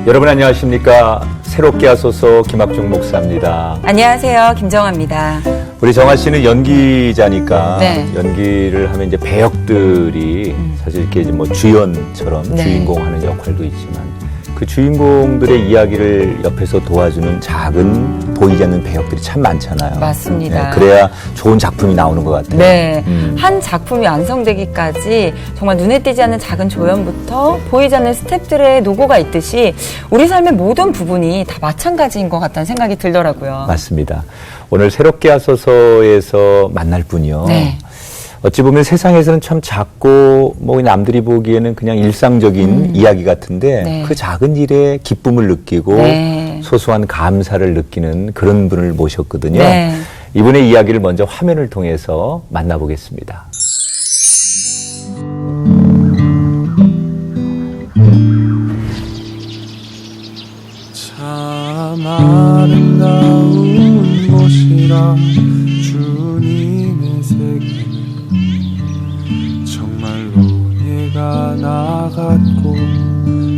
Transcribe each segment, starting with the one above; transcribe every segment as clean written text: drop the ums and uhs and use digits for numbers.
여러분 안녕하십니까? 새롭게 하소서 김학중 목사입니다. 안녕하세요. 김정아입니다. 우리 정아 씨는 연기자니까 네. 연기를 하면 이제 배역들이 사실 이렇게 뭐 주연처럼 네. 주인공 하는 역할도 있지만 그 주인공들의 이야기를 옆에서 도와주는 작은 보이지 않는 배역들이 참 많잖아요. 맞습니다. 네, 그래야 좋은 작품이 나오는 것 같아요. 네. 한 작품이 완성되기까지 정말 눈에 띄지 않는 작은 조연부터 보이지 않는 스태프들의 노고가 있듯이 우리 삶의 모든 부분이 다 마찬가지인 것 같다는 생각이 들더라고요. 맞습니다. 오늘 새롭게 하소서에서 만날 분이요. 네. 어찌 보면 세상에서는 참 작고 뭐 남들이 보기에는 그냥 일상적인 이야기 같은데 네. 그 작은 일에 기쁨을 느끼고 네. 소소한 감사를 느끼는 그런 분을 모셨거든요. 네. 이분의 이야기를 먼저 화면을 통해서 만나보겠습니다. 참 아름다운 곳이라 주님의 세계는 정말로 내가 나 같고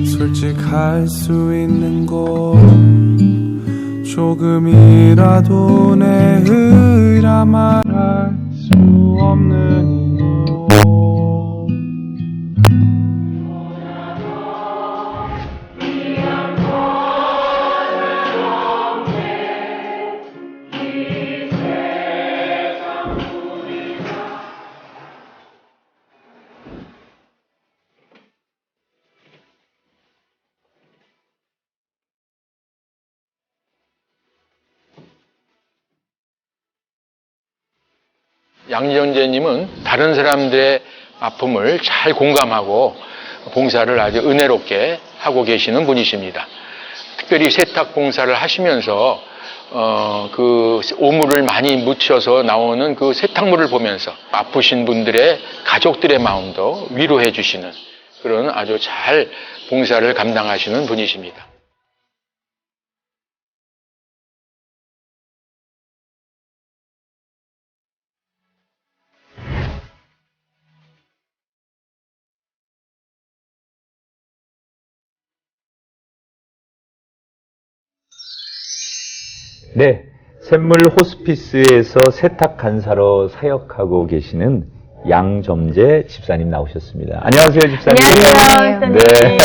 솔직할 수 있는 곳 조금이라도 내 의라 말할 수 없는 이곳 양정재님은 다른 사람들의 아픔을 잘 공감하고 봉사를 아주 은혜롭게 하고 계시는 분이십니다. 특별히 세탁 봉사를 하시면서 그 오물을 많이 묻혀서 나오는 그 세탁물을 보면서 아프신 분들의 가족들의 마음도 위로해 주시는 그런 아주 잘 봉사를 감당하시는 분이십니다. 네, 샘물 호스피스에서 세탁 간사로 사역하고 계시는 양점재 집사님 나오셨습니다. 안녕하세요, 집사님. 안녕하세요, 네.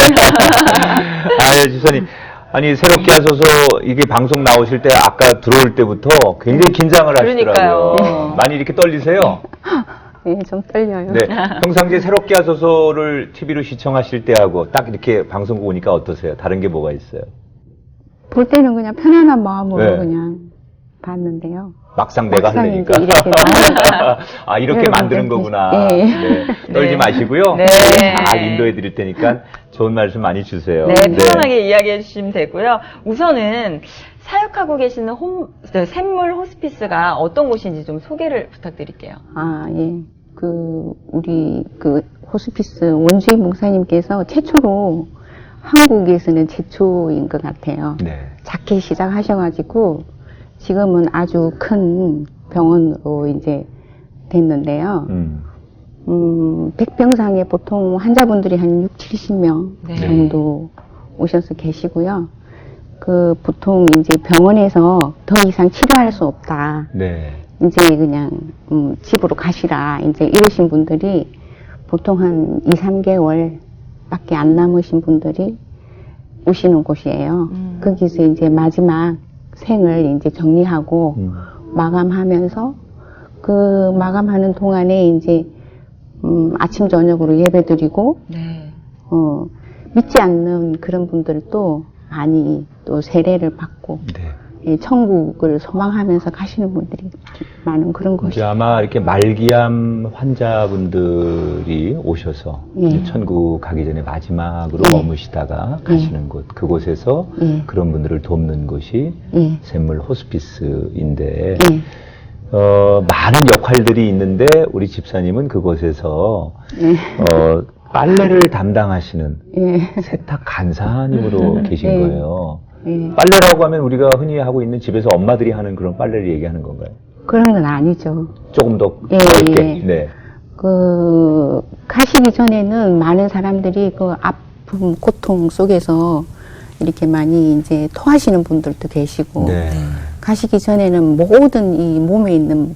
아, 집사님. 아니, 새롭게 하셔서 이게 방송 나오실 때 아까 들어올 때부터 굉장히 긴장을 하시더라고요. 그러니까요. 많이 이렇게 떨리세요? 네, 좀 떨려요. 네. 평상시에 새롭게 하소서를 TV로 시청하실 때하고 딱 이렇게 방송국 오니까 어떠세요? 다른 게 뭐가 있어요? 볼 때는 그냥 편안한 마음으로 네. 그냥 봤는데요. 막상 내가 막상 하려니까. 이제 이렇게 나오니까. 아, 이렇게 네, 만드는 네. 거구나. 네. 네. 떨지 네. 마시고요. 네. 잘 인도해 드릴 테니까 좋은 말씀 많이 주세요. 네, 편안하게 이야기해 주시면 되고요. 우선은 사역하고 계시는 샘물 호스피스가 어떤 곳인지 좀 소개를 부탁드릴게요. 아, 예. 우리 호스피스 원주인 목사님께서 최초로 한국에서는 최초인 것 같아요. 네. 작게 시작하셔가지고 지금은 아주 큰 병원으로 이제 됐는데요. 백병상에 보통 환자분들이 한 6, 70명 네. 정도 오셔서 계시고요. 보통 이제 병원에서 더 이상 치료할 수 없다. 네. 이제 그냥, 집으로 가시라. 이제 이러신 분들이 보통 한 2, 3개월 밖에 안 남으신 분들이 오시는 곳이에요. 거기서 이제 마지막 생을 이제 정리하고 마감하면서 그 마감하는 동안에 이제 아침 저녁으로 예배드리고 네. 믿지 않는 그런 분들도 많이 또 세례를 받고 네. 예, 천국을 소망하면서 가시는 분들이 많은 그런 이제 곳이에요. 아마 이렇게 말기암 환자분들이 오셔서 예. 이제 천국 가기 전에 마지막으로 예. 머무시다가 가시는 곳, 그곳에서 예. 그런 분들을 돕는 곳이 예. 샘물 호스피스인데, 예. 많은 역할들이 있는데, 우리 집사님은 그곳에서, 예. 빨래를 담당하시는 예. 세탁 간사님으로 계신 예. 거예요. 예. 빨래라고 하면 우리가 흔히 하고 있는 집에서 엄마들이 하는 그런 빨래를 얘기하는 건가요? 그런 건 아니죠. 조금 더 예, 넓게. 예. 네. 가시기 전에는 많은 사람들이 그 아픔, 고통 속에서 이렇게 많이 이제 토하시는 분들도 계시고 네. 가시기 전에는 모든 이 몸에 있는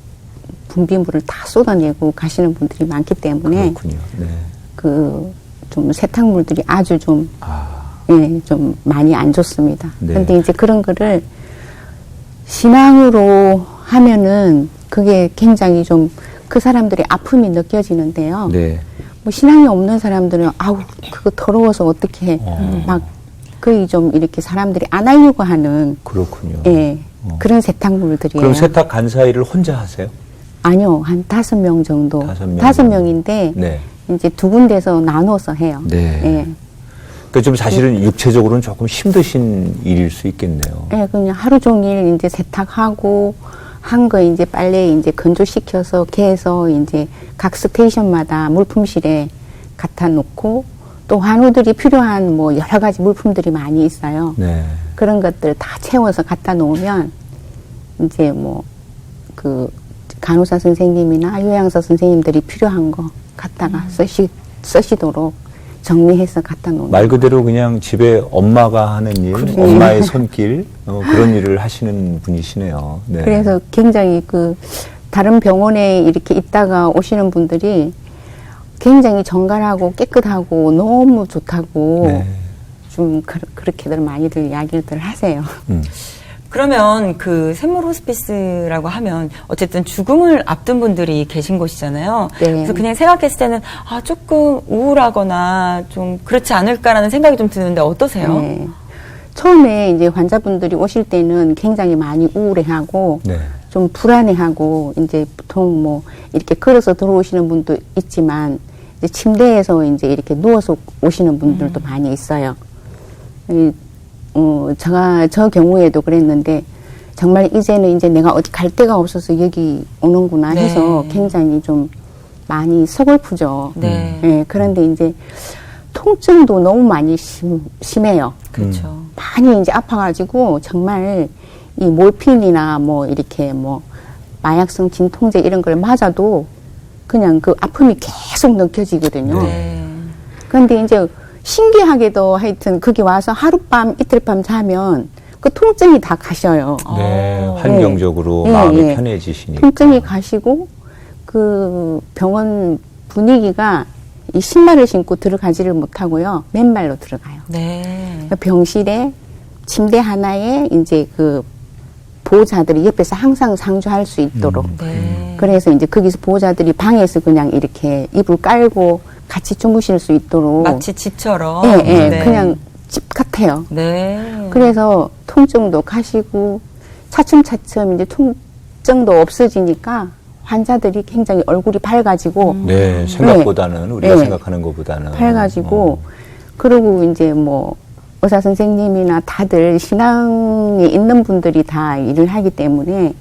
분비물을 다 쏟아내고 가시는 분들이 많기 때문에 그렇군요. 네. 그 좀 세탁물들이 아주 좀 아, 예, 좀 많이 안 좋습니다. 네. 근데 이제 그런 거를 신앙으로 하면은 그게 굉장히 좀 그 사람들의 아픔이 느껴지는데요. 네. 뭐 신앙이 없는 사람들은 아우 그거 더러워서 어떻게 막 거의 좀 이렇게 사람들이 안 하려고 하는 그렇군요. 예, 그런 세탁물들이에요. 그럼 세탁 간사일을 혼자 하세요? 아니요, 한 5명 정도. 5명 5명인데 네. 이제 2군데서 나눠서 해요. 네. 예. 그러니까 좀 사실은 육체적으로는 조금 힘드신 일일 수 있겠네요. 예, 그냥 하루 종일 이제 세탁하고 한 거 이제 빨래 이제 건조시켜서 개서 이제 각 스테이션마다 물품실에 갖다 놓고 또 환우들이 필요한 뭐 여러 가지 물품들이 많이 있어요. 네. 그런 것들 다 채워서 갖다 놓으면 이제 뭐 그 간호사 선생님이나 요양사 선생님들이 필요한 거 갖다가 쓰시도록 정리해서 갖다 놓는. 말 그대로 그냥 집에 엄마가 하는 일, 엄마의 손길, 그런 일을 하시는 분이시네요. 네. 그래서 굉장히 그 다른 병원에 이렇게 있다가 오시는 분들이 굉장히 정갈하고 깨끗하고 너무 좋다고 네. 좀 그렇게들 많이들 이야기를 하세요. 그러면 그 샘물 호스피스라고 하면 어쨌든 죽음을 앞둔 분들이 계신 곳이잖아요. 네. 그래서 그냥 생각했을 때는 아 조금 우울하거나 좀 그렇지 않을까라는 생각이 좀 드는데 어떠세요? 네. 처음에 이제 환자분들이 오실 때는 굉장히 많이 우울해하고 네. 좀 불안해하고 이제 보통 뭐 이렇게 걸어서 들어오시는 분도 있지만 이제 침대에서 이제 이렇게 누워서 오시는 분들도 많이 있어요. 저 경우에도 그랬는데 정말 이제는 이제 내가 어디 갈 데가 없어서 여기 오는구나 해서 네. 굉장히 좀 많이 서글프죠. 네. 예, 그런데 이제 통증도 너무 많이 심해요. 그렇죠. 많이 이제 아파가지고 정말 이 몰핀이나 뭐 이렇게 뭐 마약성 진통제 이런 걸 맞아도 그냥 그 아픔이 계속 느껴지거든요. 네. 그런데 이제 신기하게도 하여튼 거기 와서 하룻밤 이틀밤 자면 그 통증이 다 가셔요. 네. 어. 환경적으로 네. 마음이 예. 편해지시니까. 통증이 가시고 그 병원 분위기가 이 신발을 신고 들어가지를 못하고요. 맨발로 들어가요. 네. 병실에 침대 하나에 이제 그 보호자들이 옆에서 항상 상주할 수 있도록. 네. 그래서 이제 거기서 보호자들이 방에서 그냥 이렇게 이불 깔고 같이 주무실 수 있도록. 마치 집처럼. 예, 예. 네. 그냥 집 같아요. 네. 그래서 통증도 가시고 차츰차츰 이제 통증도 없어지니까 환자들이 굉장히 얼굴이 밝아지고 네. 생각보다는 우리가 네. 생각하는 것보다는 밝아지고 그리고 이제 뭐 의사 선생님이나 다들 신앙에 있는 분들이 다 일을 하기 때문에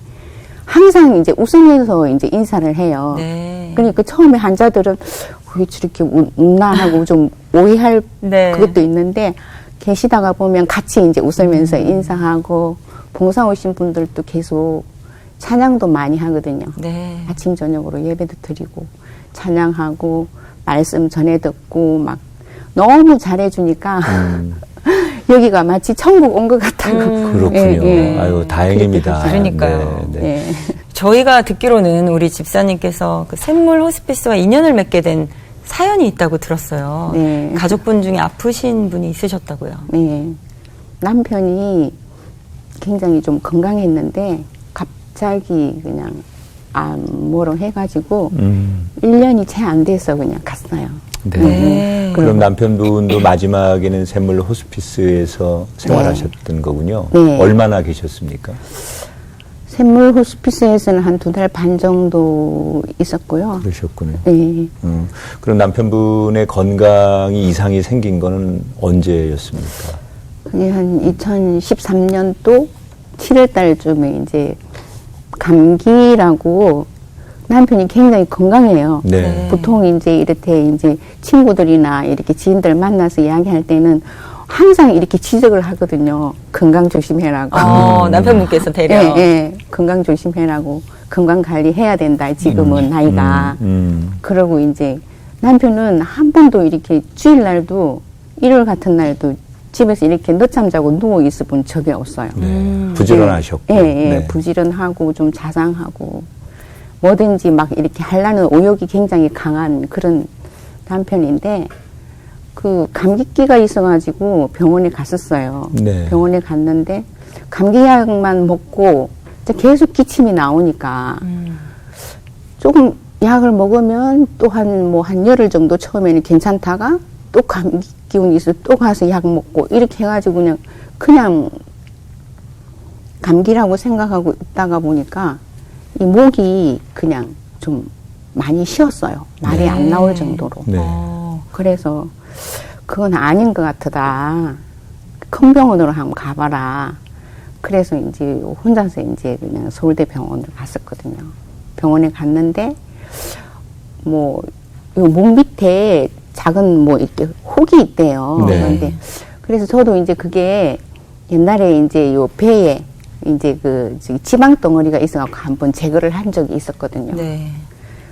항상 이제 웃으면서 이제 인사를 해요. 네. 그러니까 처음에 환자들은 왜 저렇게 웃나 하고 좀 오해할 네. 그것도 있는데 계시다가 보면 같이 이제 웃으면서 인사하고 봉사 오신 분들도 계속 찬양도 많이 하거든요. 네. 아침 저녁으로 예배도 드리고 찬양하고 말씀 전해 듣고 막 너무 잘해주니까 여기가 마치 천국 온 것 같다고. 그렇군요. 예, 예. 아유, 다행입니다. 그러니까요. 네, 네. 예. 저희가 듣기로는 우리 집사님께서 그 샘물 호스피스와 인연을 맺게 된 사연이 있다고 들었어요. 네. 가족분 중에 아프신 분이 있으셨다고요. 네. 남편이 굉장히 좀 건강했는데 갑자기 그냥 암으로 해가지고 1년이 채 안 돼서 그냥 갔어요. 네. 네. 그럼 남편분도 마지막에는 샘물 호스피스에서 생활하셨던 거군요. 네. 얼마나 계셨습니까? 샘물 호스피스에서는 한 2달 반 정도 있었고요. 그러셨군요. 네. 그럼 남편분의 건강이 이상이 생긴 거는 언제였습니까? 그게 한 2013년도 7월 달쯤에 이제 감기라고 남편이 굉장히 건강해요. 네. 보통 이제 이렇게 이제 친구들이나 이렇게 지인들 만나서 이야기할 때는 항상 이렇게 지적을 하거든요. 건강 조심해라고. 남편분께서 되려. 예, 예. 건강 조심해라고. 건강 관리해야 된다. 지금은 나이가. 그러고 이제 남편은 한 번도 이렇게 주일날도 일요일 같은 날도 집에서 이렇게 늦잠 자고 누워 있어 본 적이 없어요. 네. 부지런하셨고. 예, 예, 네. 부지런하고 좀 자상하고 뭐든지 막 이렇게 하려는 의욕이 굉장히 강한 그런 남편인데 그 감기기가 있어가지고 병원에 갔었어요. 네. 병원에 갔는데 감기약만 먹고 이제 계속 기침이 나오니까 조금 약을 먹으면 또 한 열흘 정도 처음에는 괜찮다가 또 감기 기운이 있어 또 가서 약 먹고 이렇게 해가지고 그냥 감기라고 생각하고 있다가 보니까 이 목이 그냥 좀 많이 쉬었어요. 말이 안 나올 정도로. 네. 그래서 그건 아닌 것 같다. 큰 병원으로 한번 가봐라. 그래서 이제 혼자서 이제 그냥 서울대 병원을 갔었거든요. 병원에 갔는데 뭐 요 목 밑에 작은 뭐 이렇게 혹이 있대요. 네. 그런데 그래서 저도 이제 그게 옛날에 이제 요 배에 이제 그 지방 덩어리가 있어갖고 한번 제거를 한 적이 있었거든요. 네.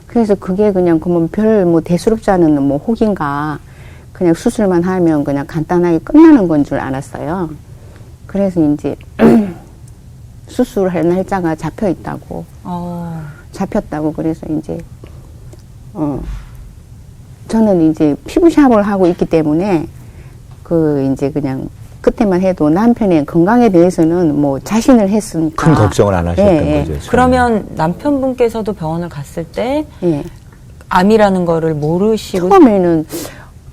그래서 그게 그냥 그러면 별 뭐 대수롭지 않은 뭐 혹인가 그냥 수술만 하면 그냥 간단하게 끝나는 건 줄 알았어요. 그래서 이제 수술할 날짜가 잡혀 있다고 잡혔다고 그래서 이제 저는 이제 피부샵을 하고 있기 때문에 그 이제 그냥 그때만 해도 남편의 건강에 대해서는 뭐 자신을 했으니까 큰 걱정을 안 하셨던 예, 거죠. 예. 그러면 남편분께서도 병원을 갔을 때 예. 암이라는 거를 모르시고 처음에는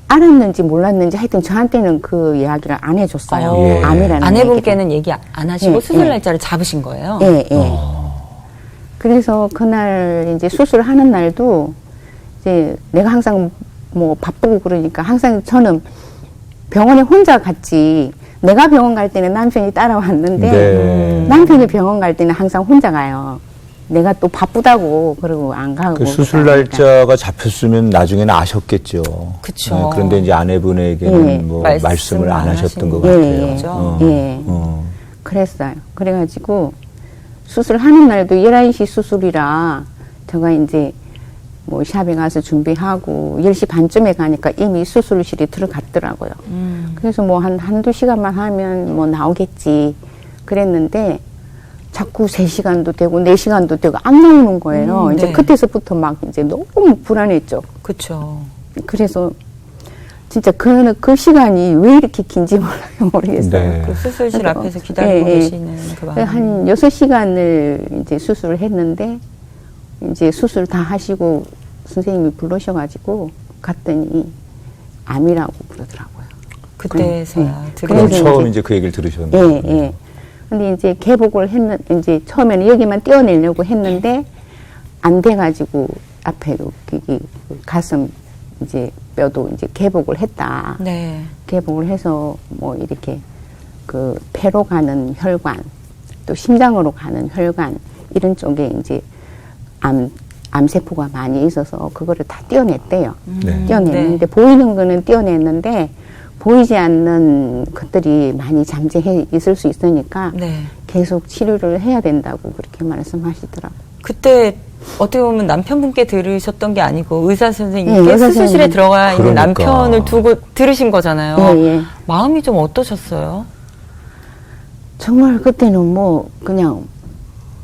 알았는지 몰랐는지 하여튼 저한테는 그 이야기를 안 해줬어요. 예. 암이라는 아내분께는 얘기 안 하시고 예, 수술 예. 날짜를 잡으신 거예요? 예, 예. 그래서 그날 이제 수술하는 날도 이제 내가 항상 뭐 바쁘고 그러니까 항상 저는 병원에 혼자 갔지 내가 병원 갈 때는 남편이 따라왔는데 네. 남편이 병원 갈 때는 항상 혼자 가요. 내가 또 바쁘다고 그러고 안 가고. 그 수술 그러니까. 날짜가 잡혔으면 나중에는 아셨겠죠. 그쵸. 네, 그런데 이제 아내분에게는 예. 뭐 말씀을 말씀을 안 안 하셨던 것 하신 같아요. 거죠. 예. 그랬어요. 그래가지고 수술하는 날도 11시 수술이라 제가 이제 뭐 샵에 가서 준비하고 10시 반쯤에 가니까 이미 수술실에 들어갔더라고요. 그래서 뭐 한두 시간만 하면 뭐 나오겠지 그랬는데 자꾸 3시간도 되고 4시간도 되고 안 나오는 거예요. 이제 네. 그때서부터 막 이제 너무 불안했죠. 그쵸. 그래서 진짜 그 시간이 왜 이렇게 긴지 모르겠어요. 네. 그 수술실 그래서, 앞에서 기다리고 예, 예. 계시는 그 마음. 한 6시간을 이제 수술을 했는데 이제 수술 다 하시고 선생님이 불러셔가지고 갔더니 암이라고 그러더라고요. 그때서야 그럼 그래서 처음 이제- 이제 그 얘기를 들으셨네요. 예, 예. 근데 이제 개복을 이제 처음에는 여기만 떼어내려고 했는데 안 돼가지고 앞에 여기 가슴 이제 뼈도 이제 개복을 했다. 네. 개복을 해서 뭐 이렇게 그 폐로 가는 혈관 또 심장으로 가는 혈관 이런 쪽에 이제 암세포가 많이 있어서 그거를 다 떼어냈대요. 네. 떼어냈는데 보이는 거는 떼어냈는데 보이지 않는 것들이 많이 잠재해 있을 수 있으니까 네. 계속 치료를 해야 된다고 그렇게 말씀하시더라고요. 그때 어떻게 보면 남편분께 들으셨던 게 아니고 의사 선생님께 예, 의사 수술실에 선생님. 들어가 있는 그러니까. 남편을 두고 들으신 거잖아요. 예, 예. 마음이 좀 어떠셨어요? 정말 그때는 뭐 그냥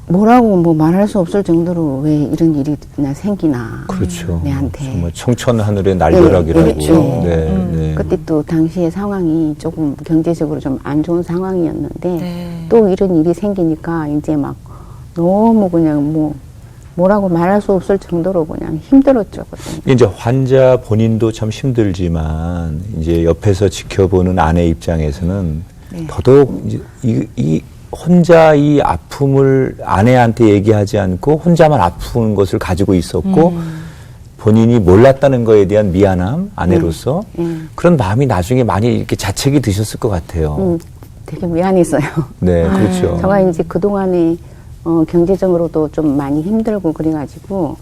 뭐라고 뭐 말할 수 없을 정도로 왜 이런 일이나 생기나 그렇죠. 내한테. 정말 청천 하늘의 날벼락이라고. 예, 그렇죠. 네, 네. 그때 또 당시의 상황이 조금 경제적으로 좀 안 좋은 상황이었는데 네. 또 이런 일이 생기니까 이제 막 너무 그냥 뭐라고 말할 수 없을 정도로 그냥 힘들었죠. 그때. 이제 환자 본인도 참 힘들지만 이제 옆에서 지켜보는 아내 입장에서는 네. 더더욱 이제 이 혼자 이 아픔을 아내한테 얘기하지 않고 혼자만 아픈 것을 가지고 있었고 본인이 몰랐다는 거에 대한 미안함 아내로서 그런 마음이 나중에 많이 이렇게 자책이 드셨을 것 같아요. 되게 미안했어요. 네, 그렇죠. 제가 이제 그동안에 경제적으로도 좀 많이 힘들고 그래가지고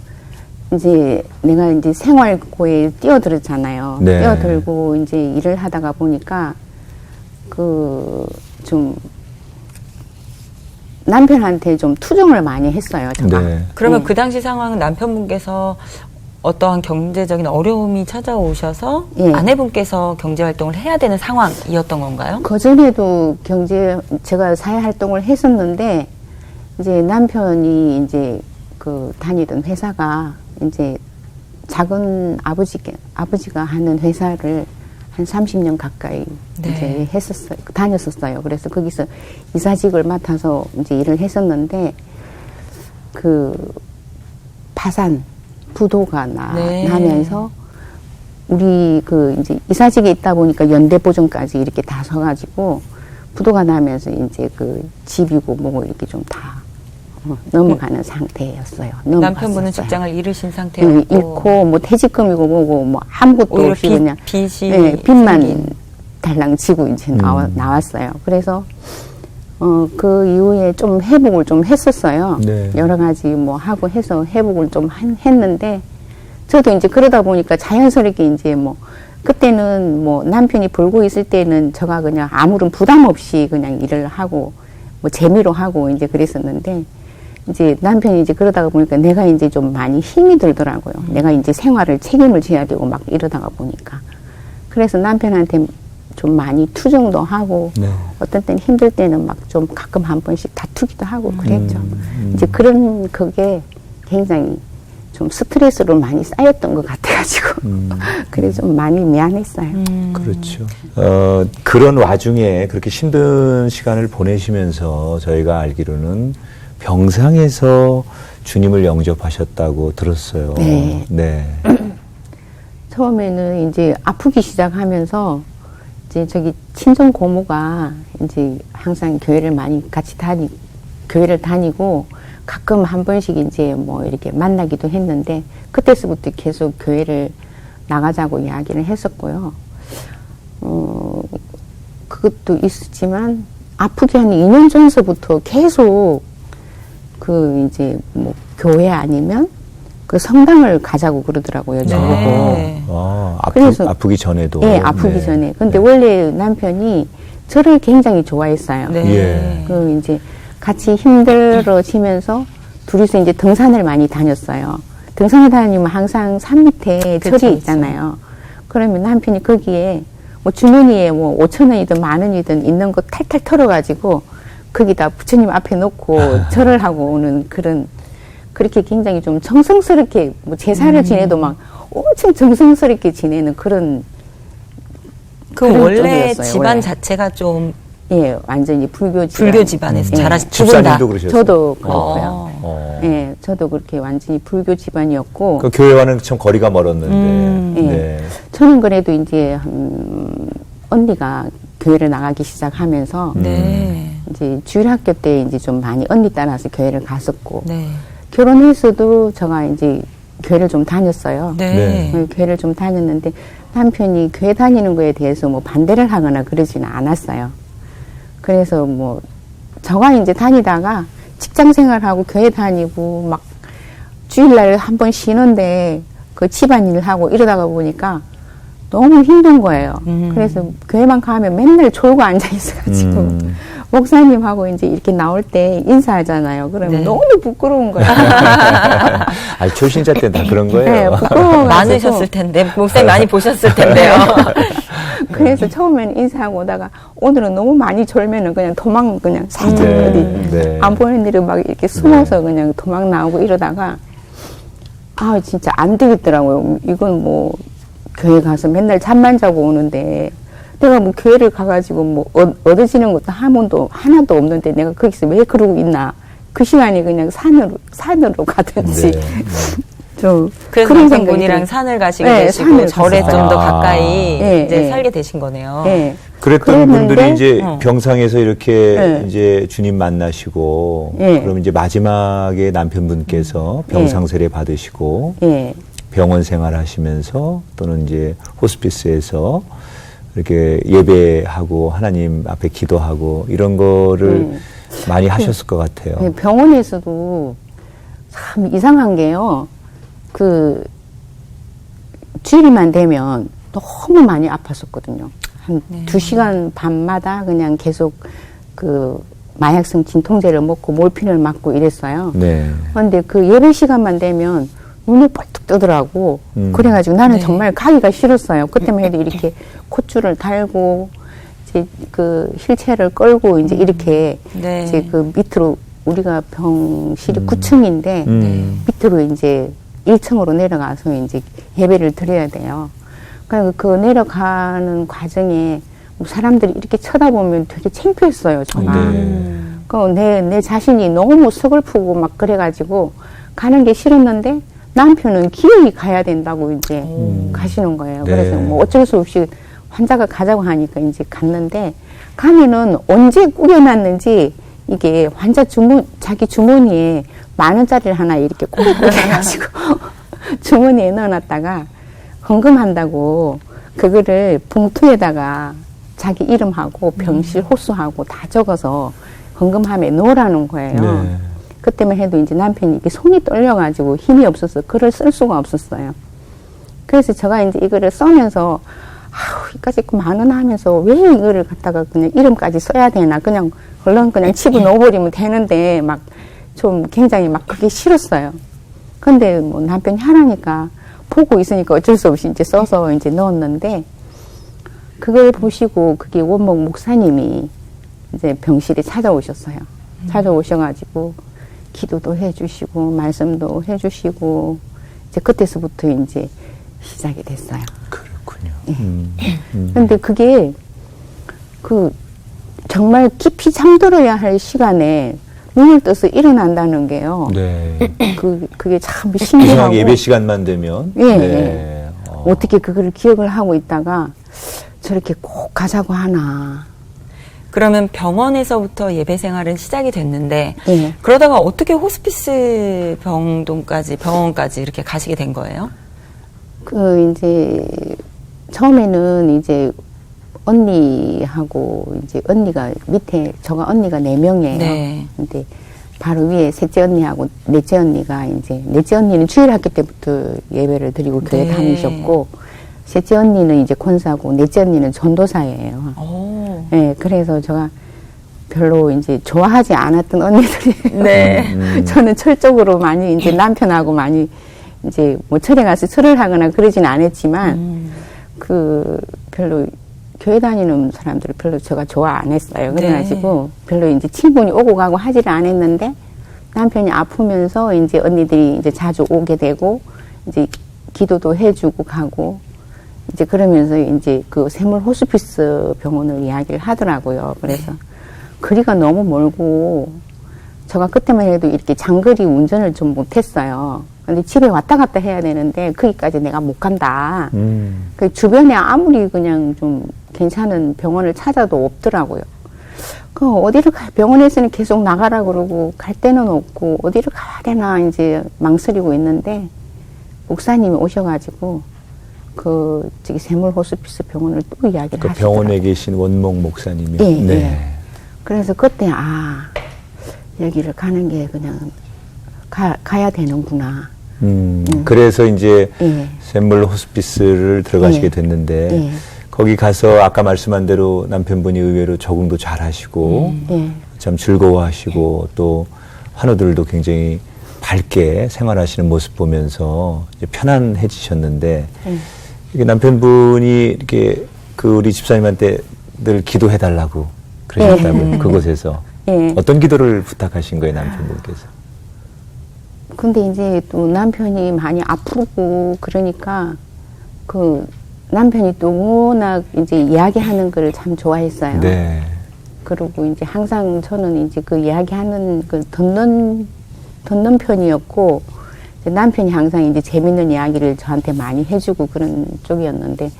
이제 내가 이제 생활고에 뛰어들었잖아요. 네. 뛰어들고 이제 일을 하다가 보니까 좀 남편한테 좀 투정을 많이 했어요. 제가. 네. 그러면 그 당시 상황은 남편분께서 어떠한 경제적인 어려움이 찾아오셔서 예. 아내분께서 경제 활동을 해야 되는 상황이었던 건가요? 그전에도 제가 사회 활동을 했었는데, 이제 남편이 이제 그 다니던 회사가 이제 작은 아버지가 하는 회사를 한 30년 가까이 네. 이제 다녔었어요. 그래서 거기서 이사직을 맡아서 이제 일을 했었는데, 그 파산, 부도가 네. 나면서 우리 그 이제 이사직에 있다 보니까 연대보증까지 이렇게 다 서가지고 부도가 나면서 이제 그 집이고 뭐고 이렇게 좀 다 넘어가는 상태였어요. 남편분은 넘어갔었어요. 직장을 잃으신 예, 상태였고 잃고 뭐 퇴직금이고 뭐고 뭐 아무것도 오히려 없이 그냥 빚이 예, 빚만 생긴. 달랑 지고 이제 나왔어요. 그래서 그 이후에 좀 회복을 좀 했었어요. 네. 여러 가지 뭐 하고 해서 회복을 좀 했는데, 저도 이제 그러다 보니까 자연스럽게 이제 뭐, 그때는 뭐 남편이 벌고 있을 때는 제가 그냥 아무런 부담 없이 그냥 일을 하고, 뭐 재미로 하고 이제 그랬었는데, 이제 남편이 이제 그러다가 보니까 내가 이제 좀 많이 힘이 들더라고요. 내가 이제 생활을 책임을 져야 되고 막 이러다가 보니까. 그래서 남편한테 좀 많이 투정도 하고, 네. 어떤 때는 힘들 때는 막 좀 가끔 한 번씩 다투기도 하고 그랬죠. 이제 그게 굉장히 좀 스트레스로 많이 쌓였던 것 같아가지고. 그래서 좀 많이 미안했어요. 그렇죠. 그런 와중에 그렇게 힘든 시간을 보내시면서 저희가 알기로는 병상에서 주님을 영접하셨다고 들었어요. 네. 네. 처음에는 이제 아프기 시작하면서 이제 저기 친정 고모가 이제 항상 교회를 교회를 다니고 가끔 한 번씩 이제 뭐 이렇게 만나기도 했는데, 그때서부터 계속 교회를 나가자고 이야기를 했었고요. 그것도 있었지만 아프기 한 2년 전서부터 계속 그 이제 뭐 교회 아니면 그 성당을 가자고 그러더라고요. 저보고. 네. 그래서- 아프기 전에도. 예, 아프기 네. 전에. 근데 원래 남편이 저를 굉장히 좋아했어요. 네. 예. 그 이제 같이 힘들어지면서 둘이서 이제 등산을 많이 다녔어요. 등산을 다니면 항상 산 밑에 그쵸, 절이 있잖아요. 그러면 남편이 거기에 뭐 주머니에 뭐 5,000원이든 10,000원이든 있는 거 탈탈 털어가지고 거기다 부처님 앞에 놓고 절을 하고 오는 그렇게 굉장히 좀 정성스럽게 뭐 제사를 지내도 막 엄청 정성스럽게 지내는 그런 원래 쪽이었어요, 집안 원래. 자체가 좀 예, 완전히 불교 불교 집안에서 예. 자라신 두 분 다. 집사님도 그러셨어요. 저도 그렇고요. 어. 예, 저도 그렇게 완전히 불교 집안이었고, 그 교회와는 참 거리가 멀었는데. 예. 네. 저는 그래도 이제 언니가 교회를 나가기 시작하면서 네. 이제 주일학교 때 이제 좀 많이 언니 따라서 교회를 갔었고, 네. 결혼해서도 제가 이제 교회를 좀 다녔어요. 네. 교회를 좀 다녔는데 남편이 교회 다니는 거에 대해서 뭐 반대를 하거나 그러지는 않았어요. 그래서 뭐 저가 이제 다니다가 직장 생활하고 교회 다니고 막 주일날 한 번 쉬는데 그 집안일 하고 이러다가 보니까 너무 힘든 거예요. 그래서 교회만 가면 맨날 졸고 앉아 있어가지고 목사님하고 이제 이렇게 나올 때 인사하잖아요. 그러면 네. 너무 부끄러운 거예요. 아니, 초신자 때는 다 그런 네, 거예요. 부끄러워가지고. 많으셨을 텐데 목사님 많이 보셨을 텐데요. 그래서 처음에는 인사하고 오다가 오늘은 너무 많이 졸면은 그냥 그냥 살짝 네, 어디 네. 안 보이는 데를 막 이렇게 숨어서 그냥 도망 나오고 이러다가 아 진짜 안 되겠더라고요. 이건 뭐 교회 가서 맨날 잠만 자고 오는데 내가 뭐 교회를 가가지고 뭐 얻어지는 것도 하나도 없는데 내가 거기서 왜 그러고 있나. 그 시간에 그냥 산으로 가든지. 네. 좀 그래서 그런 남편분이랑 생각이 산을 가시게 네, 되시고 산을 절에 좀 더 갔어요. 가까이 네, 이제 네. 살게 되신 거네요. 네. 그랬던 그랬는데, 분들이 이제 병상에서 이렇게 네. 이제 주님 만나시고, 네. 그럼 이제 마지막에 남편분께서 병상 세례 받으시고, 예. 병원 생활하시면서 또는 이제 호스피스에서 이렇게 예배하고 하나님 앞에 기도하고 이런 거를 많이 하셨을 것 같아요. 네, 병원에서도 참 이상한 게요. 그 주일만 되면 너무 많이 아팠었거든요. 한 2시간 반마다 그냥 계속 그 마약성 진통제를 먹고 몰핀을 맞고 이랬어요. 네. 그런데 그 예배 시간만 되면 눈이 뻘떡 뜨더라고. 그래가지고 나는 네. 정말 가기가 싫었어요. 그때만 해도 이렇게 콧줄을 달고 이제 그 휠체어를 끌고 이제 이렇게 네. 이제 그 밑으로 우리가 병실이 9층인데 밑으로 이제 1층으로 내려가서 이제 예배를 드려야 돼요. 그러니까 그 내려가는 과정에 뭐 사람들이 이렇게 쳐다보면 되게 창피했어요, 정말. 내 자신이 너무 서글프고 막 그래가지고 가는 게 싫었는데 남편은 기어이 가야 된다고 이제 가시는 거예요. 네. 그래서 뭐 어쩔 수 없이 환자가 가자고 하니까 이제 갔는데 가면은 언제 꾸겨놨는지 이게 환자 자기 주머니에 10,000원짜리를 하나 이렇게 꼬리꼬리 해가지고 주머니에 넣어놨다가 헌금한다고 그거를 봉투에다가 자기 이름하고 병실 호수하고 다 적어서 헌금함에 넣으라는 거예요. 네. 그때만 해도 이제 남편이 이게 손이 떨려가지고 힘이 없어서 글을 쓸 수가 없었어요. 그래서 제가 이제 이거를 써면서 아우 이까지 10,000원 하면서 왜 이거를 갖다가 그냥 이름까지 써야 되나 그냥 얼른 그냥 집어 넣어버리면 되는데 막 좀 굉장히 막 그게 싫었어요. 근데 뭐 남편이 하라니까 보고 있으니까 어쩔 수 없이 이제 써서 이제 넣었는데 그걸 보시고 그게 원목 목사님이 이제 병실에 찾아오셨어요. 찾아오셔가지고 기도도 해주시고 말씀도 해주시고 이제 그때서부터 이제 시작이 됐어요. 그렇군요. 근데 그게 그 정말 깊이 잠들어야 할 시간에 눈을 떠서 일어난다는 게요. 네. 그게 참 신기하고. 이상하게 예배 시간만 되면. 예. 네. 어떻게 그거를 기억을 하고 있다가 저렇게 꼭 가자고 하나. 그러면 병원에서부터 예배 생활은 시작이 됐는데 예. 그러다가 어떻게 호스피스 병원까지 이렇게 가시게 된 거예요? 그 이제 처음에는 이제 언니하고 이제 언니가 밑에 저가 언니가 4명이에요. 네. 근데 바로 위에 셋째 언니하고 넷째 언니가 이제 넷째 언니는 주일 학교 때부터 예배를 드리고 교회 네. 다니셨고 셋째 언니는 이제 권사고 넷째 언니는 전도사예요. 오. 네, 그래서 제가 별로 이제 좋아하지 않았던 언니들이 네. 저는 철적으로 많이 이제 남편하고 많이 이제 뭐 철에 가서 철을 하거나 그러진 않았지만 그 별로 교회 다니는 사람들을 별로 제가 좋아 안 했어요. 그래가지고 별로 이제 친분이 오고 가고 하지를 않았는데 남편이 아프면서 이제 언니들이 이제 자주 오게 되고 이제 기도도 해주고 가고 이제 그러면서 이제 그 샘물 호스피스 병원을 이야기를 하더라고요. 그래서 거리가 너무 멀고 제가 그때만 해도 이렇게 장거리 운전을 좀 못했어요. 근데 집에 왔다 갔다 해야 되는데 거기까지 내가 못 간다. 그 주변에 아무리 그냥 좀 괜찮은 병원을 찾아도 없더라고요. 그 어디를 병원에서는 계속 나가라 그러고 갈 데는 없고 어디를 가야 되나 이제 망설이고 있는데 목사님이 오셔가지고 그 저기 샘물 호스피스 병원을 또 이야기를 그 하시더라고요. 병원에 계신 원목 목사님이. 예, 네. 예. 그래서 그때 여기를 가는 게 그냥 가야 되는구나. 그래서 이제 예. 샘물 호스피스를 들어가시게 예. 됐는데 예. 거기 가서 아까 말씀한 대로 남편분이 의외로 적응도 잘 하시고 예. 참 즐거워하시고 또 환우들도 굉장히 밝게 생활하시는 모습 보면서 이제 편안해지셨는데 이게 남편분이 이렇게 그 우리 집사님한테 늘 기도해달라고 그러셨다고요. 그곳에서 예. 어떤 기도를 부탁하신 거예요, 남편분께서? 근데 이제 또 남편이 많이 아프고 그러니까 그 남편이 또 워낙 이제 이야기하는 거를 참 좋아했어요. 네. 그리고 이제 항상 저는 이제 그 이야기하는 걸 듣는 편이었고 이제 남편이 항상 이제 재밌는 이야기를 저한테 많이 해주고 그런 쪽이었는데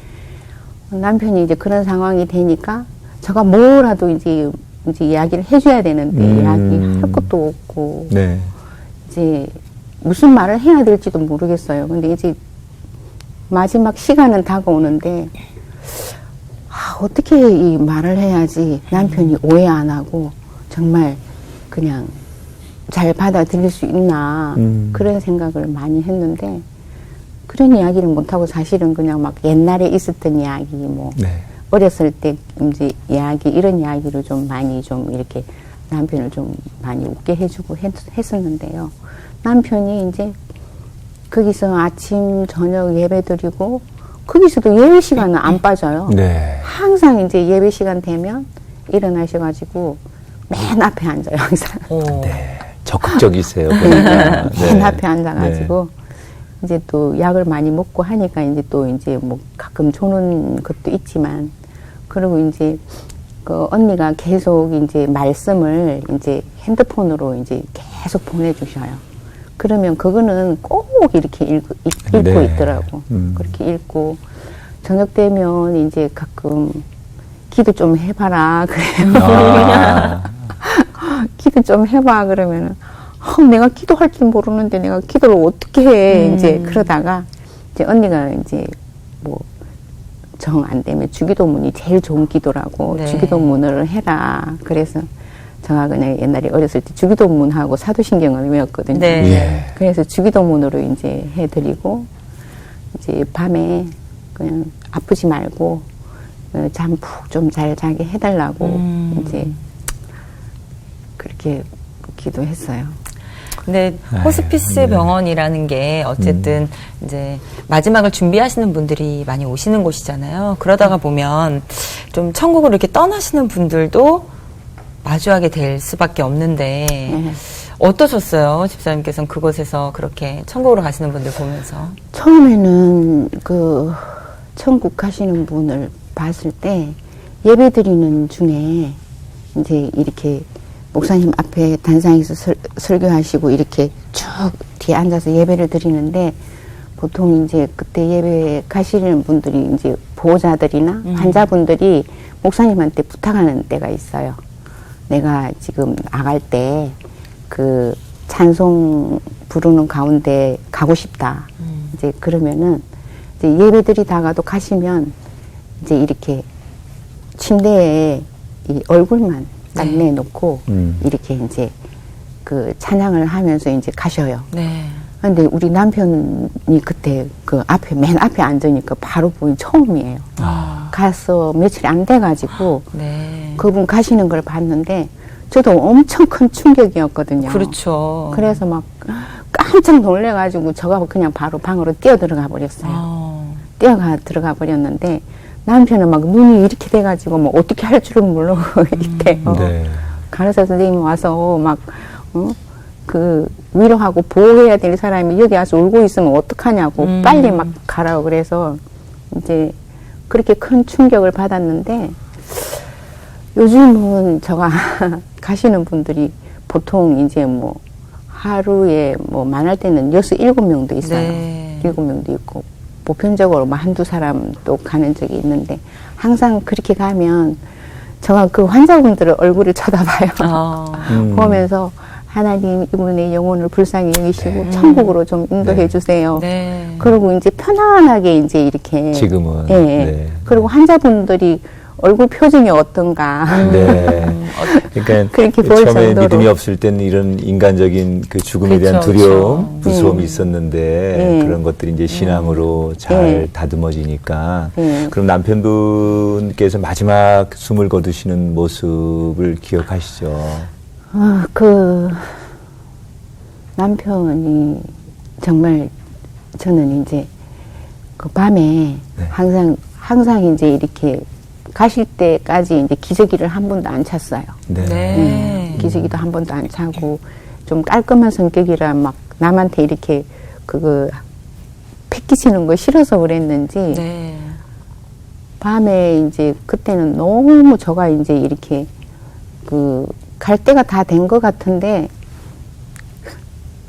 남편이 이제 그런 상황이 되니까 제가 뭐라도 이제 이야기를 해줘야 되는데 이야기할 것도 없고 네. 이제 무슨 말을 해야 될지도 모르겠어요. 근데 이제 마지막 시간은 다가오는데 어떻게 이 말을 해야지 남편이 오해 안 하고 정말 그냥 잘 받아들일 수 있나 그런 생각을 많이 했는데 그런 이야기를 못하고 사실은 그냥 막 옛날에 있었던 이야기 뭐 네. 어렸을 때 이제 이야기 이런 이야기를 좀 많이 좀 이렇게 남편을 좀 많이 웃게 해주고 했었는데요. 남편이 이제 거기서 아침, 저녁 예배 드리고, 거기서도 예배 시간은 안 빠져요. 네. 항상 이제 예배 시간 되면 일어나셔가지고 맨 앞에 앉아요, 항상. 오. 네. 적극적이세요. 보니까. 맨 앞에 앉아가지고, 이제 또 약을 많이 먹고 하니까 이제 또 이제 뭐 가끔 조는 것도 있지만, 그리고 이제 그 언니가 계속 이제 말씀을 이제 핸드폰으로 이제 계속 보내주셔요. 그러면 그거는 꼭 이렇게 읽고 네. 있더라고. 그렇게 읽고, 저녁 되면 이제 가끔 기도 좀 해봐라. 그래요. 아. 기도 좀 해봐. 그러면은, 내가 기도할 줄 모르는데 내가 기도를 어떻게 해. 이제 그러다가, 이제 언니가 이제 뭐, 정 안 되면 주기도문이 제일 좋은 기도라고 네. 주기도문을 해라. 그래서 제가 그냥 옛날에 어렸을 때 주기도문하고 사도신경을 외웠거든요. 네. 예. 그래서 주기도문으로 이제 해드리고, 이제 밤에 그냥 아프지 말고, 잠 푹 좀 잘 자게 해달라고, 이제 그렇게 기도했어요. 근데 호스피스 병원이라는 게 어쨌든 이제 마지막을 준비하시는 분들이 많이 오시는 곳이잖아요. 그러다가 보면 좀 천국으로 이렇게 떠나시는 분들도 마주하게 될 수밖에 없는데 어떠셨어요? 집사님께서는 그곳에서 그렇게 천국으로 가시는 분들 보면서. 처음에는 그 천국 가시는 분을 봤을 때 예배 드리는 중에 이제 이렇게 목사님 앞에 단상에서 설교하시고 이렇게 쭉 뒤에 앉아서 예배를 드리는데 보통 이제 그때 예배 가시는 분들이 이제 보호자들이나 환자분들이 목사님한테 부탁하는 때가 있어요. 내가 지금 나갈 때 그 찬송 부르는 가운데 가고 싶다. 이제 그러면은 이제 예배 드리다가도 가시면 이제 이렇게 침대에 이 얼굴만 딱 내놓고 이렇게 이제 그 찬양을 하면서 이제 가셔요. 네. 근데 우리 남편이 그때 그 앞에 맨 앞에 앉으니까 바로 보인 처음이에요. 가서 며칠 안 돼가지고 네. 그분 가시는 걸 봤는데 저도 엄청 큰 충격이었거든요. 그렇죠. 그래서 막 깜짝 놀래가지고 저가 그냥 바로 방으로 뛰어 들어가 버렸어요. 뛰어가 들어가 버렸는데 남편은 막 눈이 이렇게 돼가지고 뭐 어떻게 할 줄은 모르고 있대요. 네. 간호사 선생님이 와서 막 그 위로하고 보호해야 될 사람이 여기 와서 울고 있으면 어떡하냐고 빨리 막 가라고 그래서 이제 그렇게 큰 충격을 받았는데 요즘은 제가 가시는 분들이 보통 이제 뭐 하루에 뭐 많을 때는 6, 7명도 있어요. 네. 7명도 있고 보편적으로 뭐 한두 사람 또 가는 적이 있는데 항상 그렇게 가면 제가 그 환자분들의 얼굴을 쳐다봐요. 보면서 하나님 이분의 영혼을 불쌍히 여기시고 천국으로 좀 인도해 주세요. 네. 그리고 이제 편안하게 이제 이렇게 지금은. 예. 네. 그리고 환자분들이 얼굴 표정이 어떤가. 네. 그러니까 그렇게 볼 처음에 정도로. 믿음이 없을 때는 이런 인간적인 그 죽음에 대한 그렇죠, 두려움, 그렇죠. 무서움이 있었는데 네. 그런 것들이 이제 신앙으로 잘 네. 다듬어지니까 네. 그럼 남편분께서 마지막 숨을 거두시는 모습을 기억하시죠? 그 남편이 정말 저는 이제 그 밤에 네. 항상 이제 이렇게 가실 때까지 이제 기저귀를 한 번도 안 찼어요. 네. 네. 기저귀도 한 번도 안 차고 좀 깔끔한 성격이라 막 남한테 이렇게 그거 패기치는 거 싫어서 그랬는지 네. 밤에 이제 그때는 너무 저가 이제 이렇게 그 갈 때가 다 된 것 같은데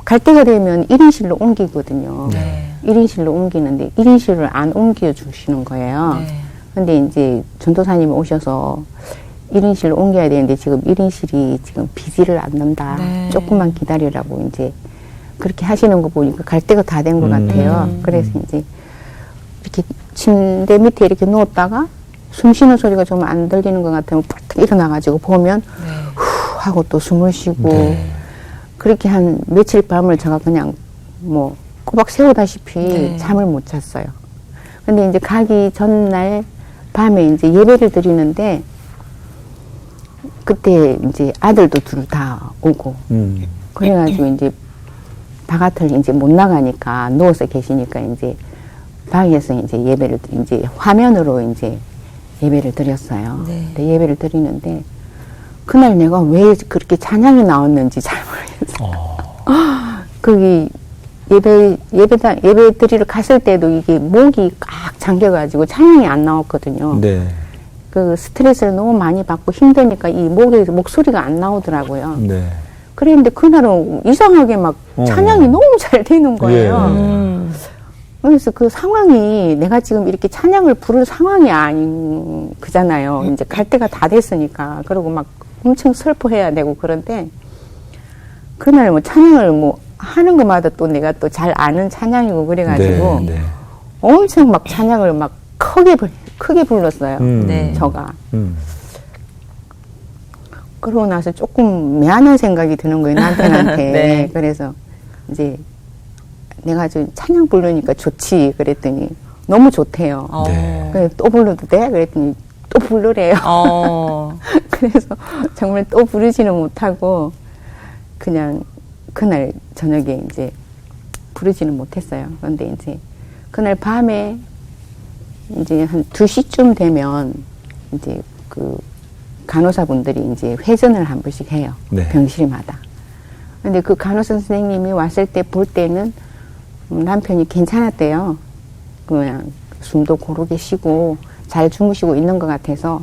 갈 때가 되면 1인실로 옮기거든요. 네. 1인실로 옮기는데 1인실을 안 옮겨 주시는 거예요. 네. 근데 이제 전도사님이 오셔서 1인실로 옮겨야 되는데 지금 1인실이 지금 비지를 않는다. 네. 조금만 기다리라고 이제 그렇게 하시는 거 보니까 갈 때가 다 된 것 같아요. 그래서 이제 이렇게 침대 밑에 이렇게 누웠다가 숨 쉬는 소리가 좀 안 들리는 것 같으면 팍 일어나가지고 보면 네. 후 하고 또 숨을 쉬고 네. 그렇게 한 며칠 밤을 제가 그냥 뭐 꼬박 세우다시피 네. 잠을 못 잤어요. 근데 이제 가기 전날 밤에 이제 예배를 드리는데 그때 이제 아들도 둘 다 오고 그래가지고 이제 바깥을 이제 못 나가니까 누워서 계시니까 이제 방에서 이제 예배를 이제 화면으로 이제 예배를 드렸어요. 네. 근데 예배를 드리는데 그날 내가 왜 그렇게 찬양이 나왔는지 잘 모르겠어요. 거기 예배 드리러 갔을 때도 이게 목이 꽉 잠겨가지고 찬양이 안 나왔거든요. 네. 그 스트레스를 너무 많이 받고 힘드니까 이 목소리가 안 나오더라고요. 네. 그랬는데 그날은 이상하게 막 찬양이 너무 잘 되는 거예요. 음. 그래서 그 상황이 내가 지금 이렇게 찬양을 부를 상황이 아닌 그잖아요. 이제 갈 때가 다 됐으니까. 그리고 막 엄청 슬퍼해야 되고 그런데 그날 뭐 찬양을 뭐 하는 것마다 또 내가 또 잘 아는 찬양이고 그래가지고 네. 엄청 막 찬양을 막 크게 불렀어요. 네. 저가. 음. 그러고 나서 조금 미안한 생각이 드는 거예요, 남편한테. 네. 그래서 이제 내가 좀 찬양 부르니까 좋지. 그랬더니 너무 좋대요. 네. 그래서 또 불러도 돼? 그랬더니 또 부르래요. 그래서 정말 또 부르지는 못하고 그냥 그날 저녁에 이제 부르지는 못했어요. 그런데 이제 그날 밤에 이제 한 2시쯤 되면 이제 그 간호사분들이 이제 회전을 한 번씩 해요. 네. 병실마다. 근데 그 간호사 선생님이 왔을 때 볼 때는 남편이 괜찮았대요. 그냥 숨도 고르게 쉬고 잘 주무시고 있는 것 같아서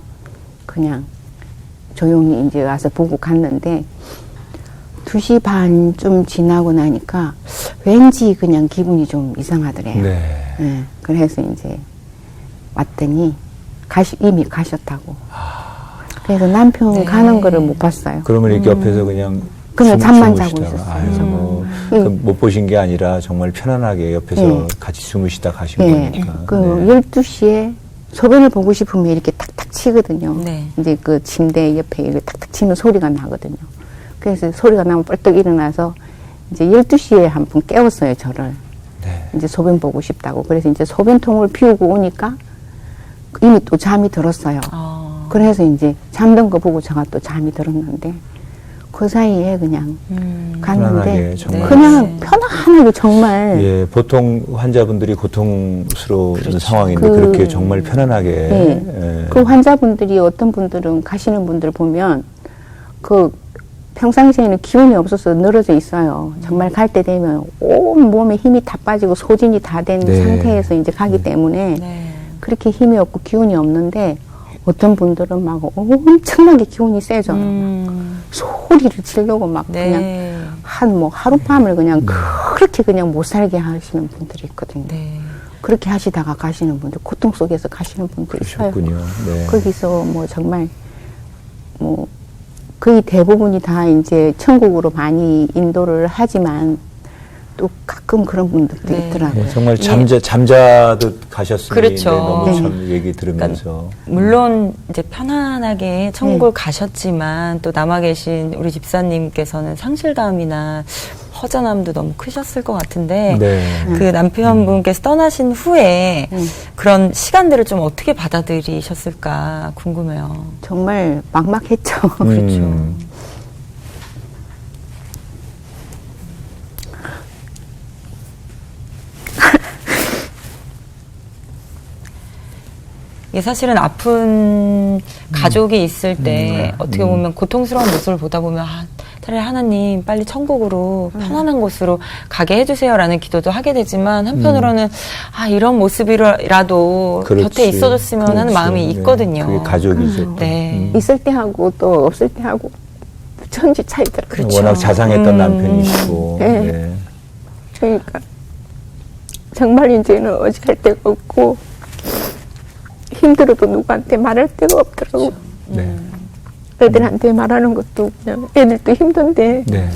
그냥 조용히 이제 와서 보고 갔는데 2시 반쯤 지나고 나니까 왠지 그냥 기분이 좀 이상하더래요. 네. 네, 그래서 이제 왔더니 이미 가셨다고. 그래서 남편 네. 가는 거를 못 봤어요. 그러면 이렇게 옆에서 그냥 잠만 자고 주무시다가, 있었어요. 아이고, 그못 보신 게 아니라 정말 편안하게 옆에서 네. 같이 주무시다 가신 네, 거니까. 그 네. 12시에 소변을 보고 싶으면 이렇게 탁탁 치거든요. 네. 이제 그 침대 옆에 이렇게 탁탁 치면 소리가 나거든요. 그래서 소리가 나면 벌떡 일어나서 이제 12시에 한 번 깨웠어요, 저를. 네. 이제 소변 보고 싶다고. 그래서 이제 소변통을 피우고 오니까 이미 또 잠이 들었어요. 그래서 이제 잠든 거 보고 제가 또 잠이 들었는데 그 사이에 그냥 갔는데 편안하게 정말. 그냥 편안하게 정말 예, 보통 환자분들이 고통스러운 그렇죠. 상황인데 그- 그렇게 정말 편안하게. 네. 예. 그 환자분들이 어떤 분들은 가시는 분들 보면 그 평상시에는 기운이 없어서 늘어져 있어요. 정말 갈 때 되면 온 몸에 힘이 다 빠지고 소진이 다 된 네. 상태에서 이제 가기 때문에 네. 그렇게 힘이 없고 기운이 없는데 어떤 분들은 막 엄청나게 기운이 세져. 소리를 지르고 막 그냥 네. 뭐 하룻밤을 그냥 그렇게 그냥 못 살게 하시는 분들이 있거든요. 네. 그렇게 하시다가 가시는 분들, 고통 속에서 가시는 분들 있어요. 그러셨군요. 네. 거기서 뭐 정말 뭐 거의 대부분이 다 이제 천국으로 많이 인도를 하지만 또 가끔 그런 분들도 네. 있더라고요. 예, 정말 예. 잠자듯 가셨으니 그렇죠. 너무 네. 참 얘기 들으면서 물론 이제 편안하게 천국을 네. 가셨지만 또 남아 계신 우리 집사님께서는 상실감이나 허전함도 너무 크셨을 것 같은데 네. 그 남편분께서 떠나신 후에 그런 시간들을 좀 어떻게 받아들이셨을까 궁금해요. 정말 막막했죠. 그렇죠. 이게 사실은 아픈 가족이 있을 때 어떻게 보면 고통스러운 모습을 보다 보면 차라리 하나님 빨리 천국으로 편안한 곳으로 가게 해주세요라는 기도도 하게 되지만 한편으로는 이런 모습이라도 그렇지. 곁에 있어줬으면 하는 그렇지. 마음이 네. 있거든요. 그게 가족이죠. 네. 있을 때 하고 또 없을 때 하고 천지 차이더라고요. 그렇죠. 워낙 자상했던 남편이시고. 네. 네. 그러니까 정말 이제는 어지할 데가 없고 힘들어도 누구한테 말할 데가 없더라고. 네. 애들한테 말하는 것도 그냥 애들도 힘든데 네.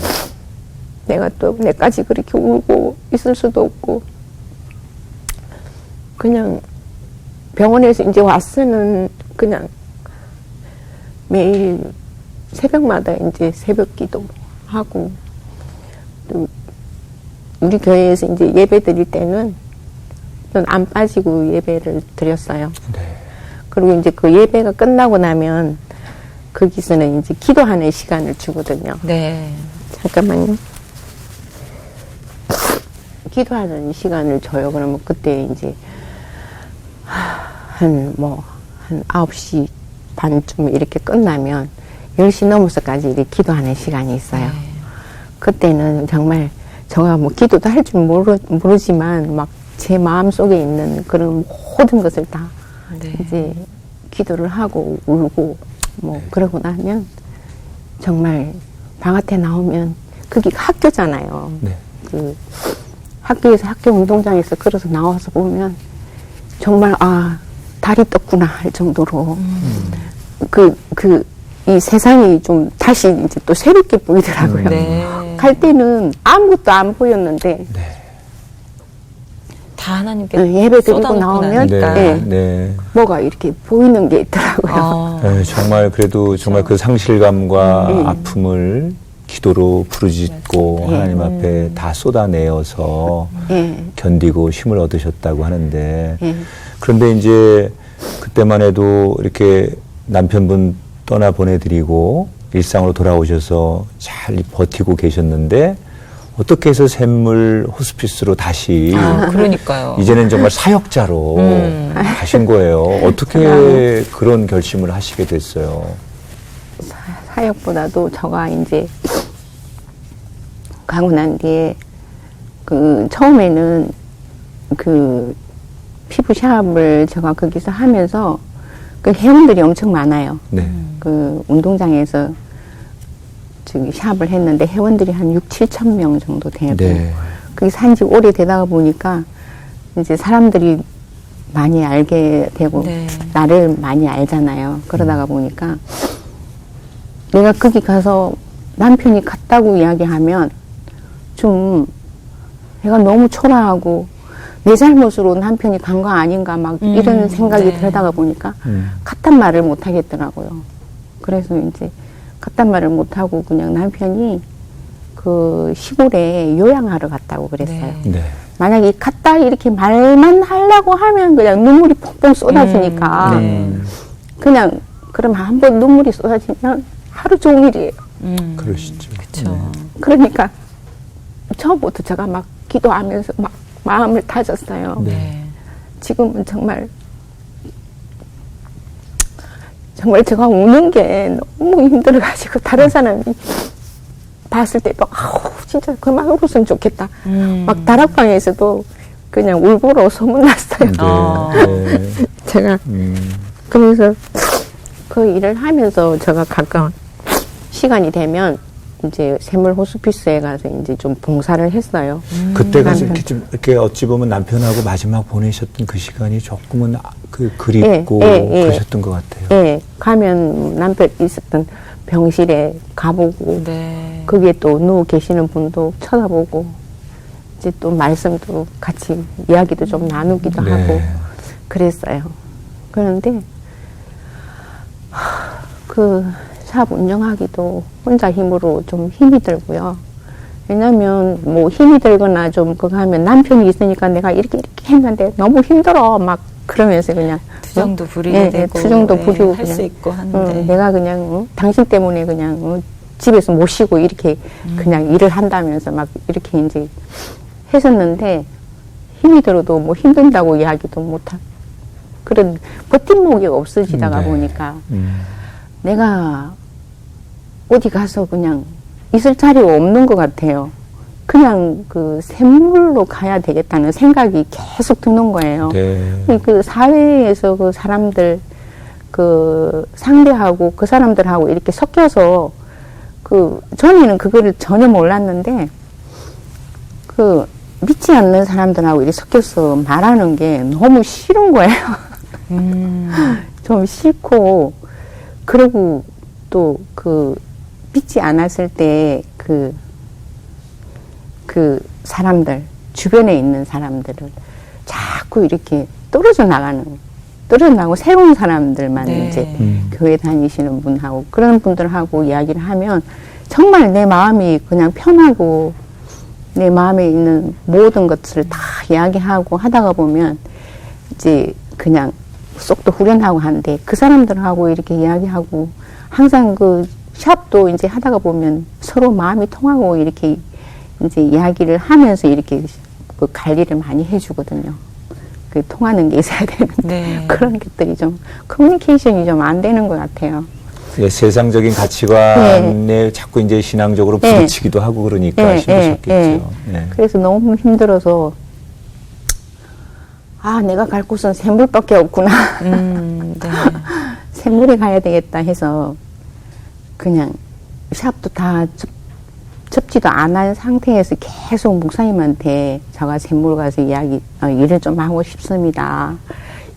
내가 또 내까지 그렇게 울고 있을 수도 없고 그냥 병원에서 이제 왔으면 그냥 매일 새벽마다 이제 새벽 기도 하고 또 우리 교회에서 이제 예배 드릴 때는 전 안 빠지고 예배를 드렸어요. 네. 그리고 이제 그 예배가 끝나고 나면 거기서는 이제 기도하는 시간을 주거든요. 네. 잠깐만요. 기도하는 시간을 줘요. 그러면 그때 이제 한 9시 반쯤 이렇게 끝나면 10시 넘어서까지 이렇게 기도하는 시간이 있어요. 네. 그때는 정말 제가 뭐 기도도 할 줄 모르지만 막 제 마음속에 있는 그런 모든 것을 다 네. 이제 기도를 하고 울고 뭐 그러고 나면 정말 방학때 나오면 거기가 학교잖아요. 네. 그 학교에서 학교 운동장에서 걸어서 나와서 보면 정말 달이 떴구나 할 정도로 이 세상이 좀 다시 이제 또 새롭게 보이더라고요. 네. 갈 때는 아무것도 안 보였는데 네. 다 하나님께 예배 드리고 쏟아놓고 나오면 나니까. 네. 네. 뭐가 이렇게 보이는 게 있더라고요. 네, 정말 그래도 정말 그 상실감과 아픔을 기도로 부르짖고 하나님 앞에 다 쏟아내어서 예. 견디고 힘을 얻으셨다고 하는데 예. 그런데 이제 그때만 해도 이렇게 남편분 떠나 보내드리고 일상으로 돌아오셔서 잘 버티고 계셨는데 어떻게 해서 샘물 호스피스로 다시 그러니까요. 이제는 정말 사역자로 가신 거예요. 어떻게 그런 결심을 하시게 됐어요? 사역보다도 저가 이제 가고 난 뒤에 그 처음에는 그 피부 샵을 제가 거기서 하면서 그 회원들이 엄청 많아요. 네. 그 운동장에서 저기 샵을 했는데 회원들이 한 6-7천 명 정도 되고 네. 그게 산지 오래되다가 보니까 이제 사람들이 많이 알게 되고 네. 나를 많이 알잖아요. 그러다가 보니까 내가 거기 가서 남편이 갔다고 이야기하면 좀 내가 너무 초라하고 내 잘못으로 남편이 간 거 아닌가 막 이런 생각이 네. 들다가 보니까 갔단 말을 못 하겠더라고요. 그래서 이제 갔단 말을 못 하고 그냥 남편이 그 시골에 요양하러 갔다고 그랬어요. 네. 네. 만약에 갔다 이렇게 말만 하려고 하면 그냥 눈물이 폭폭 쏟아지니까 그냥 그럼 한번 눈물이 쏟아지면 하루 종일이에요. 그러시죠. 그렇죠. 그러니까 처음부터 제가 막 기도하면서 막 마음을 다졌어요. 네. 지금은 정말 제가 우는 게 너무 힘들어가지고 다른 사람이 봤을 때도 아우 진짜 그만 울었으면 좋겠다. 막 다락방에서도 그냥 울보러 소문났어요. 네. 제가 그래서 그 일을 하면서 제가 가끔 시간이 되면 이제 샘물 호스피스에 가서 이제 좀 봉사를 했어요. 그때 가서 남편. 이렇게 좀 이렇게 어찌 보면 남편하고 마지막 보내셨던 그 시간이 조금은 그립고 예. 그러셨던 것 같아요. 예, 가면 남편 있었던 병실에 가보고 네. 거기에 또 누워 계시는 분도 쳐다보고 이제 또 말씀도 같이 이야기도 좀 나누기도 네. 하고 그랬어요. 그런데 그 샵 운영하기도 혼자 힘으로 좀 힘이 들고요. 왜냐면 뭐 힘이 들거나 좀 그거 하면 남편이 있으니까 내가 이렇게 했는데 너무 힘들어 막 그러면서 그냥 투정도 부리게 되고 투정도 부리고 할 수 그냥, 있고 하는데 내가 그냥 당신 때문에 그냥 집에서 못 쉬고 이렇게 그냥 일을 한다면서 막 이렇게 이제 했었는데 힘이 들어도 뭐 힘든다고 이야기도 못하고 그런 버팀목이 없어지다가 네. 보니까 내가 어디 가서 그냥 있을 자리가 없는 것 같아요. 그냥 그 샘물로 가야 되겠다는 생각이 계속 드는 거예요. 네. 그 사회에서 그 사람들 그 상대하고 그 사람들하고 이렇게 섞여서 그 전에는 그거를 전혀 몰랐는데 그 믿지 않는 사람들하고 이렇게 섞여서 말하는 게 너무 싫은 거예요. 좀 싫고 그리고 또 그 믿지 않았을 때 그 사람들 주변에 있는 사람들을 자꾸 이렇게 떨어져 나가고 새로운 사람들만 네. 이제 교회 다니시는 분하고 그런 분들하고 이야기를 하면 정말 내 마음이 그냥 편하고 내 마음에 있는 모든 것들을 다 이야기하고 하다가 보면 이제 그냥 속도 후련하고 한데 그 사람들하고 이렇게 이야기하고 항상 그 샵도 이제 하다가 보면 서로 마음이 통하고 이렇게 이제 이야기를 하면서 이렇게 그 관리를 많이 해주거든요. 그 통하는 게 있어야 되는데 네. 그런 것들이 좀 커뮤니케이션이 좀 안 되는 것 같아요. 예, 세상적인 가치관에 자꾸 이제 신앙적으로 네. 부딪히기도 하고 그러니까 힘드셨겠죠. 예. 그래서 너무 힘들어서 아 내가 갈 곳은 샘물밖에 없구나. 네. 샘물에 가야 되겠다 해서 그냥 샵도 다 접지도 안 한 상태에서 계속 목사님한테 제가 샘물 가서 일을 좀 하고 싶습니다.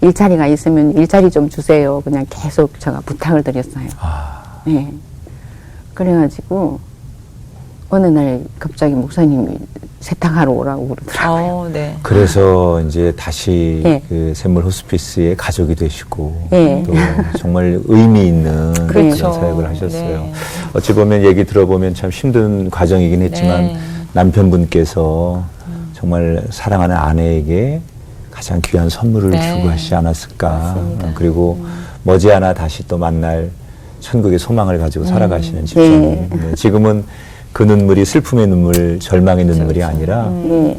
일자리가 있으면 일자리 좀 주세요. 그냥 계속 제가 부탁을 드렸어요. 네. 그래가지고 어느 날 갑자기 목사님이 세탁하러 오라고 그러더라고요. 네. 그래서 이제 다시 네. 그 샘물 호스피스의 가족이 되시고 네. 또 정말 의미 있는 그렇죠. 그런 사역을 하셨어요. 네. 어찌 보면 얘기 들어보면 참 힘든 과정이긴 했지만 네. 남편분께서 정말 사랑하는 아내에게 가장 귀한 선물을 네. 주고 하시지 않았을까. 맞습니다. 그리고 머지않아 다시 또 만날 천국의 소망을 가지고 살아가시는 집사님. 네, 지금은 그 눈물이 슬픔의 눈물, 절망의 눈물이 아니라 네.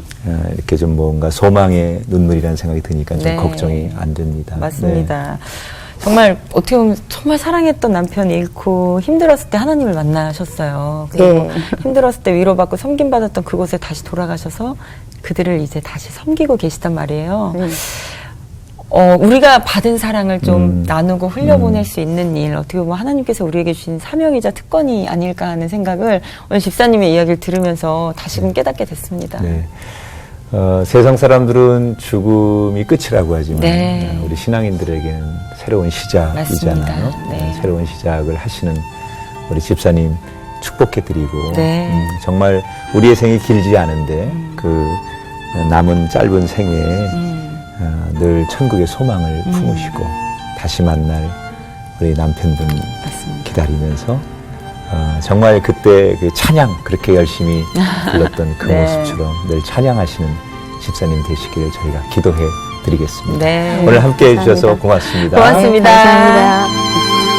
이렇게 좀 뭔가 소망의 눈물이라는 생각이 드니까 좀 네. 걱정이 안 됩니다. 맞습니다. 정말 어떻게 보면 정말 사랑했던 남편 잃고 힘들었을 때 하나님을 만나셨어요. 그리고 네. 힘들었을 때 위로받고 섬김받았던 그곳에 다시 돌아가셔서 그들을 이제 다시 섬기고 계시단 말이에요. 네. 우리가 받은 사랑을 좀 나누고 흘려보낼 수 있는 일, 어떻게 보면 하나님께서 우리에게 주신 사명이자 특권이 아닐까 하는 생각을 오늘 집사님의 이야기를 들으면서 다시금 깨닫게 됐습니다. 네. 세상 사람들은 죽음이 끝이라고 하지만 네. 우리 신앙인들에게는 새로운 시작이잖아요. 맞습니다. 네. 새로운 시작을 하시는 우리 집사님 축복해드리고 네. 정말 우리의 생이 길지 않은데 그 남은 짧은 생에 늘 천국의 소망을 품으시고 다시 만날 우리 남편분 맞습니다. 기다리면서 정말 그때 그 찬양 그렇게 열심히 불렀던 그 네. 모습처럼 늘 찬양하시는 집사님 되시기를 저희가 기도해 드리겠습니다. 네. 오늘 함께 감사합니다. 해주셔서 고맙습니다. 고맙습니다. 네, 감사합니다.